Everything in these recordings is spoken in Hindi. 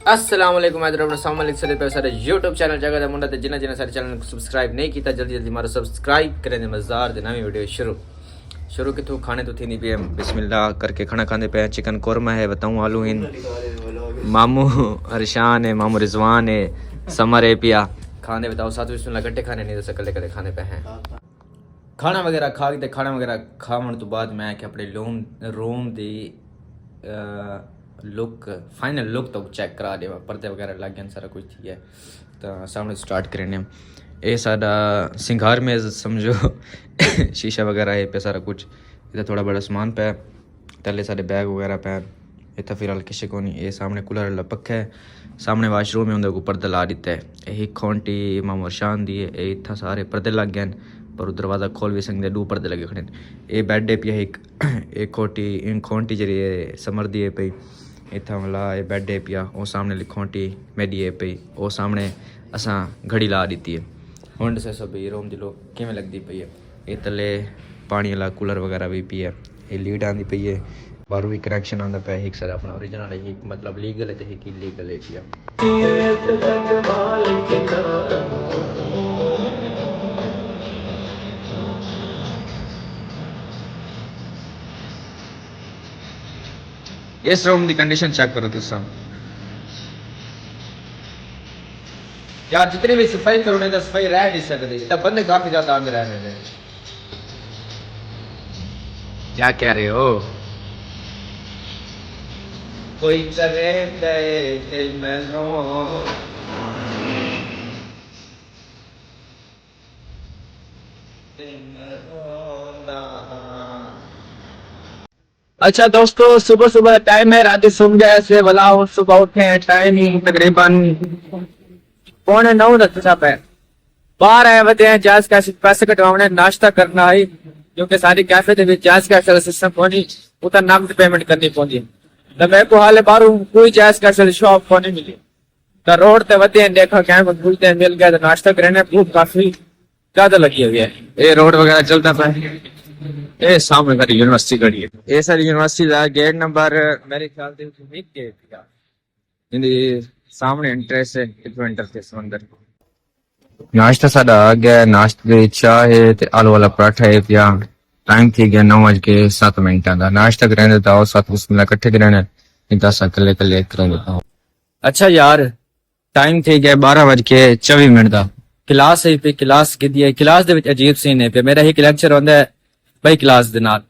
अस्सलाम वालेकुम हैदराबाद सामने चले पे सारे YouTube चैनल जगह दा मुंडा ते जिन्ना जिन्ना सारे चैनल को सब्सक्राइब नहीं किया जल्दी जल्दी मारो सब्सक्राइब करें दे मज़ेदार दे नवी वीडियो शुरू कितों खाने तो थी नहीं पे बिस्मिल्लाह करके खाना खाने पे चिकन कोरमा है बताऊं आलू इन मामू अरशान है मामू रिजवान है समर है पिया खाने बताओ साथ बिस्मिल्लाह गट्टे खाने नहीं दस कले खाने पे हैं खाना वगैरह खा के खाना वगैरह खावन तो बाद मैं कि अपने रूम दी लुक फाइनल लुक तो चेक करा दे पर्दे वगैरह लग गए सारा कुछ ठीक है तो सामने स्टार्ट करें ये सारा सिंगार में समझो शीशा वगैरह है पे सारा कुछ इधर थोड़ा बड़ा सामान पे तले सारे बैग वगैरह पे इतना फिलहाल किसी को नहीं ये सामने कूलर वाला पक्का है सामने वाशरूम है उन्हें पर्दा ला दिता है यही खोंटी मामू शान दी है इतना सारे पर्दे लग गए पर दरवाज़ा खोल भी सकते दो पर्दे लगे खड़े ये बैड है पिया एक खोटी इन खोंटी जी समर दी है पई इतना वाला ये बैड है पिया वो सामने लिखोंटी मेरी है पई वो सामने असा घड़ी ला दी है हुंड से सब ये रूम दिलो किमें लगती पई है ये तले पानी वाला कूलर वगैरह भी पी है ये लीड आती पई है बाहरों भी कनेक्शन आता पे एक सर अपना ओरिजिनल है मतलब लीगल है तो एक इलीगल है पिया इस रूम की कंडीशन चेक करो तुम यार जितनी भी सफाई करो नहीं तो सफाई रह नहीं सकती तब बंदे काफी ज्यादा आगे रह रहे क्या कह रहे हो कोई करे दे मैं अच्छा दोस्तों सुबह सुबह टाइम है रात सुन गए से भला सुबह उठे टाइम ही तकरीबन 8:45 तक पे बाहर आए बते हैं जायज कैश पैसे कटवाने नाश्ता करना है क्योंकि सारी कैफे के जायज कैश सिस्टम कोनी उतना नकद पेमेंट करनी पौंदी तो मैं को हाले बाहर कोई जायज कैश शॉप को नहीं मिली तो रोड ते बते हैं देखा क्या भूलते मिल गया तो नाश्ता करने भूख काफी ज्यादा लगी हुई है ये रोड वगैरह चलता पे ये सामने मेरी यूनिवर्सिटी खड़ी है ये सारी यूनिवर्सिटी का गेट नंबर मेरे ख्याल से एक गेट था इंदी सामने एंट्रेंस है इधर एंट्रेंस अंदर नाश्ता सादा आ गया नाश्ते दी चाह है ते आलू वाला पराठा है पिया टाइम थी गया 9:07 का नाश्ता करने देता हूँ साथ बिस्मिल्लाह इकट्ठे करने दस कले कले कर देता हूँ अच्छा यार टाइम थी गया 12:24 का क्लास है पे क्लास की दी क्लास दे विच अजीब सीन है पे मेरा एक लेक्चर होंदा है भाई क्लास दे नाल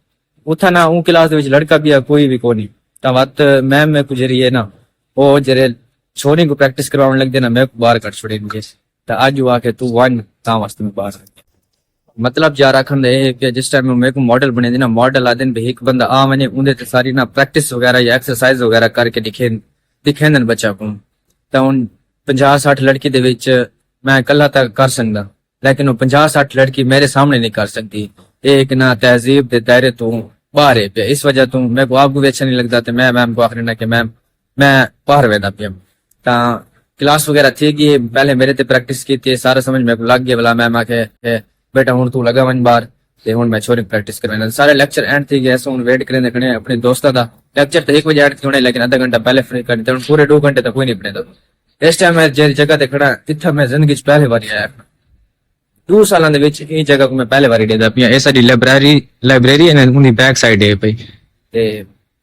उथा ना ऊ क्लास दे विच लड़का भी है कोई भी कोनी ता वत मैम में कुछ रही है ना वो जरे छोरी को प्रैक्टिस करवाने लग देना मैं बाहर कर छोड़े मुझे ता आज हुआ के तू वन ता वास्ते में बाहर मतलब जा रखन दे कि जिस टाइम मेरे को मॉडल बने देना मॉडल आ दिन भी एक बंदा आ मने उंदे ते सारी ना प्रैक्टिस वगैरह या एक्सरसाइज वगैरह करके दिखे न बच्चा को ता उन 50-60 लड़की दे विच मैं कल्ला तक कर सकदा लेकिन वो 50-60 लड़की मेरे सामने नहीं कर सकती एक ना तहजीब दे दायरे तो बाहर है पे इस वजह तो मेरे को आपको भी अच्छा नहीं लगता मैं मैम को आखिर ना कि मैम मैं बाहर वेदा पिया ता क्लास वगैरह थी गई पहले मेरे ते प्रैक्टिस की थी सारा समझ मेरे को लग गया भला मैम आके बेटा हुन तू लगा वन बार ते हुन मैं छोरी प्रैक्टिस करवाना सारे लेक्चर एंड थी गए हुन वेट करने देखने अपने दोस्ता दा लेक्चर तो 1 बजे एंड होने लेकिन आधा घंटा पहले फ्री करते हुन पूरे 2 घंटे तक कोई नहीं पढ़े तो इस टाइम मैं जिस जगह ते खड़ा इत्थे मैं जिंदगी च पहली बार आया 2 साल दे विच ई जगह को मैं पहले बार देदा पिया ए साडी लाइब्रेरी है उनी बैक साइड है पई ते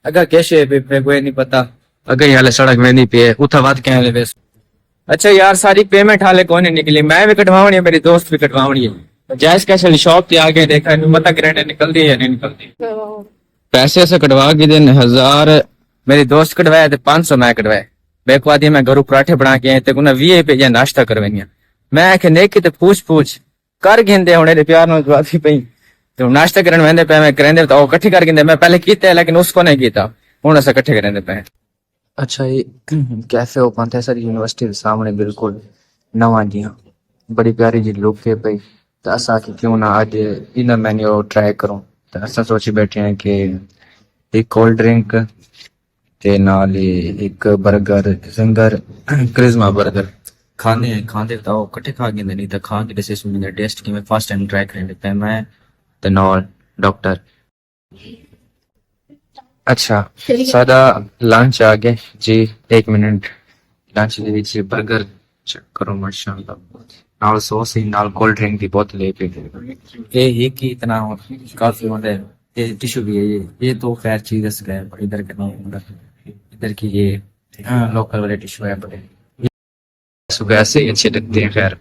अगर कैसे पे कोई नहीं पता अगर याले सड़क में नहीं पे उथा बात क्या ले बेस अच्छा यार सारी पेमेंट हाले कौन नहीं निकली मैं भी कटवावनी है मेरी दोस्त भी कटवावनी है जायज कैश शॉप पे आके देखा मता ग्रेड निकलती है या नहीं निकलती पैसे से कटवा के दिन 1000 मेरी दोस्त कटवाया थे 500 मैं कटवाया बेकवादी मैं घरों पराठे बना के आए थे उन्हें 20 पे नाश्ता करवाइया मैं आखे नेकी ते पूछ कर गिंदे हुणे प्यार नाल जवाबी पई तो नाश्ता करन वेंदे पे मैं करेंदे तो इकट्ठे कर गिंदे मैं पहले कीते लेकिन उसको नहीं कीता हुण अस इकट्ठे करेंदे पे अच्छा ये कैफे ओपन थे सर यूनिवर्सिटी के सामने बिल्कुल नवा जी बड़ी प्यारी जी लुक है पई तो असा कि क्यों ना आज इन मेन्यू ट्राई करूं तो असा सोची बैठे हैं कि एक कोल्ड ड्रिंक ते नाल एक बर्गर जिंगर क्रिस्मा बर्गर खाने बताओ कट्ठे खा के नहीं तो खा के डिसेस में टेस्ट की मैं फर्स्ट टाइम ट्राई करने पे मैं ते नॉल डॉक्टर अच्छा सादा लंच आ गए जी 1 मिनट लंच ਦੇ ਵਿੱਚ 버ਗਰ ਚੈੱਕ ਕਰੋ ਮਾਸ਼ਾਅੱਲਾ ਨਾਲ ਸੌਸ ਹੀ ਨਾਲ ਕੋल्ड ड्रिंक ਦੀ बोतल है ये एक ही इतना काफी होता है ये टिश्यू भी है ये तो खैर चीज है स्क्रैप इधर का नहीं होगा इधर की ये लोकल वाले टिश्यू है बड़े सुबह ऐसे ही अच्छे लगते हैं खैर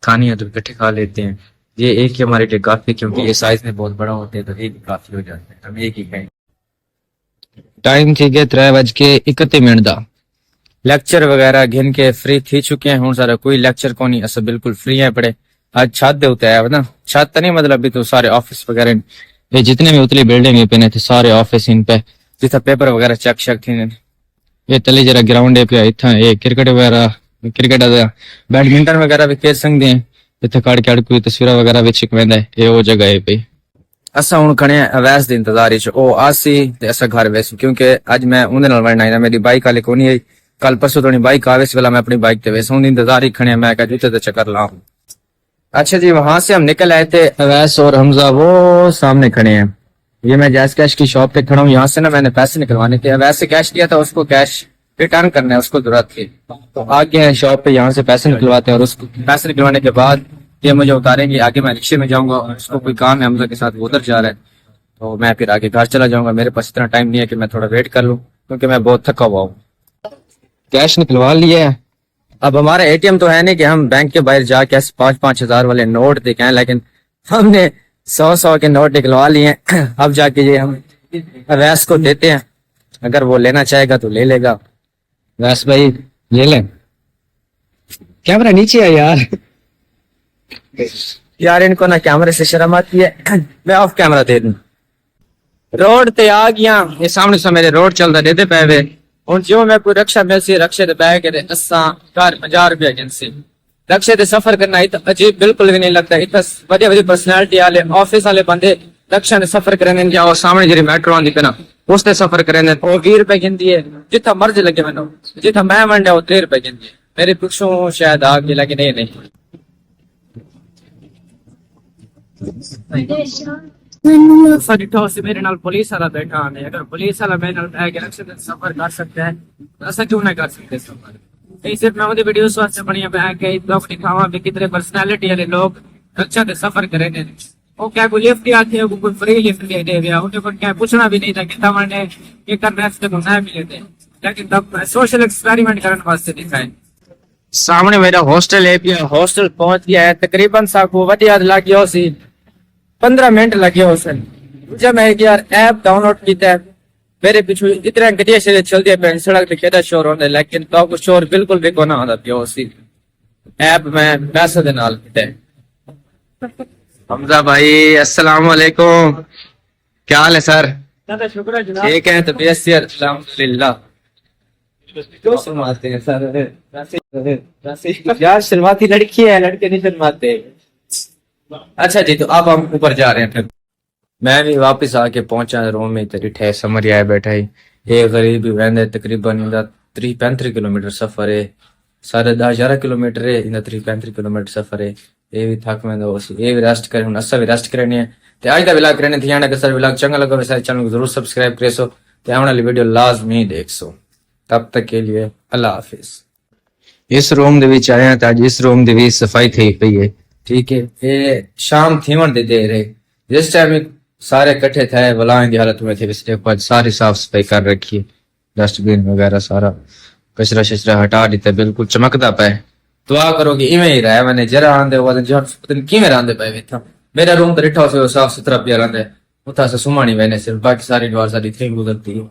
खानी है तो इकट्ठे खा लेते हैं ये एक ही हमारे लिए काफी क्योंकि ये साइज में बहुत बड़ा होते हैं तो एक ही काफी हो जाते हैं हम एक ही खाएंगे टाइम थी गया 3:31 ਦਾ ਲੈਕਚਰ ਵਗੈਰਾ ਗਿਣ ਕੇ ਫ੍ਰੀ ਥੀ ਚੁੱਕੇ ਹਾਂ ਹੁਣ ਸਾਰਾ ਕੋਈ ਲੈਕਚਰ ਕੋ ਨਹੀਂ ਅਸਾਂ ਬਿਲਕੁਲ ਫ੍ਰੀ ਹੈ ਪੜੇ आज छत दे उते है ना छत तो नहीं मतलब भी तो सारे ऑफिस वगैरह ये जितने भी उतली बिल्डिंग पे ने थे सारे ऑफिस इन पे जितना पेपर वगैरह चेक शक थी ये तले जरा ग्राउंड है पे इतना ये क्रिकेट वगैरह क्रिकेट बैडमिंटन वगैरह भी खेल सकते हैं इतने काड़ के कोई तस्वीर वगैरह भी छिकवेंदा है ये वो जगह है पे असा हुन खड़े अवैस दे इंतजार च ओ आसी ते असा घर वैस क्योंकि आज मैं उनदे नाल वरना है मेरी बाइक वाले को नहीं आई कल परसों तो बाइक आवे इस वेला मैं अपनी बाइक ते वैस हुन इंतजार ही खड़े मैं कहा जूते ते चक्कर लाऊं। अच्छा जी वहां से हम निकल आए थे अवैस और हमजा वो सामने खड़े हैं ये मैं जैस कैश की शॉप पे खड़ा हूँ यहाँ से ना मैंने पैसे निकलवाने थे अवैस से कैश लिया था उसको कैश रिटर्न करना है उसको जरूरत थी तो आगे हैं शॉप पे यहाँ से पैसे निकलवाते हैं और उसको पैसे निकलवाने के बाद ये मुझे उतारेंगे आगे मैं रिक्शे में जाऊंगा और उसको कोई काम है हमजा के साथ वो उधर जा रहा है तो मैं फिर आगे घर चला जाऊंगा मेरे पास इतना टाइम नहीं है कि मैं थोड़ा वेट कर लूँ क्योंकि मैं बहुत थका हुआ हूँ। कैश निकलवा लिया है अब हमारा एटीएम तो है नहीं कि हम बैंक के बाहर जाके 5-5 हजार वाले नोट देखे हैं लेकिन हमने 100-100 के नोट निकलवा लिए हैं अब जाके ये हम अवैस को देते हैं अगर वो लेना चाहेगा तो ले लेगा। वैस भाई ले लें कैमरा नीचे है यार इनको ना कैमरे से शर्म आती है मैं ऑफ कैमरा दे दूं। रोड ते आ गया ये सामने से मेरे रोड चलता देते पे वे और जो मैं कोई रक्षा में से रक्षे ते बैग के असा घर 50 रुपया जिनसे रक्षे ते सफर करना इतना अजीब बिल्कुल भी नहीं लगता इतना बढ़िया बढ़िया पर्सनैलिटी वाले ऑफिस वाले बंदे रक्षा ने सफर करने जाओ सामने जी मेट्रो आंदी पे ना उसने सफर करने वो 20 रुपए गिनती है जितना मर्जी लगे मैंने जितना मैं मंडे वो 3 रुपए गिनती है मेरे पिछों शायद आ गई लेकिन नहीं मेरे नाल पुलिस वाला बैठा है अगर पुलिस वाला मेरे नाल बैठ के रक्षे ते सफर कर सकता है तो ऐसा क्यों ना कर सकते सफर ये सिर्फ मैं वीडियो वास्ते बढ़िया बैठ के लोग दिखावा भी कितने पर्सनालिटी वाले लोग रक्षा ते सफर करे ने वो क्या कोई लिफ्ट आती है कोई फ्री लिफ्ट दे दिया उन्हें को क्या पूछना भी नहीं था कि तमने ये कर रास्ते को ना मिले थे लेकिन तब सोशल एक्सपेरिमेंट करने वास्ते दिखाए सामने मेरा हॉस्टल है पिया हॉस्टल पहुंच गया है तकरीबन साको वधिया लग गया सी 15 मिनट लगे हो सन जब मैं यार ऐप डाउनलोड किया है मेरे पीछे इतना गड्डियां से चलती है सड़क पे केदा शोर होता है लेकिन तो को शोर बिल्कुल भी कोना आंदा पिया सी ऐप में पैसे दे नाल किया हमजा भाई अस्सलाम वालेकुम क्या हाल है सर शुक्र है जनाब ठीक है तबीयत से अल्हम्दुलिल्लाह क्यों शर्माते हैं सर यार शर्माती लड़की है लड़के नहीं शर्माते। अच्छा जी तो अब हम ऊपर जा रहे हैं फिर मैं भी वापस आके पहुंचा रूम में तेरी ठे समझ आया बैठा ही ये गरीब वैंदे तकरीबन 30-35 किलोमीटर सफर है 10.5-11 किलोमीटर है 30-35 किलोमीटर सफर है ये भी थक में दो ये भी रेस्ट करे हुन असा भी रेस्ट करनी है ते आज दा व्लॉग करने थी अगर सर व्लॉग चंगा लगा वैसे चैनल को जरूर सब्सक्राइब करेसो ते आने वाली वीडियो लाजमी देखसो तब तक के लिए अल्लाह हाफिज। इस रूम दे विच आया ते आज इस रूम दे विच सफाई थी पई है ठीक है ये शाम थीवन दे रहे जिस टाइम सारे इकट्ठे थे वलाएं की हालत में थे इसलिए आज सारी साफ सफाई कर रखी है डस्टबिन वगैरह सारा कचरा शचरा हटा दी बिल्कुल चमकता पे दुआ करो कि इवें ही रहा मैंने जरा आंदे वो किवें रहांदे पे था मेरा रूम तो डिठा साफ सुथरा पिया रहा उथा से सुमानी मैंने सिर्फ बाकी सारी द्वार सारी थी गुजरती है।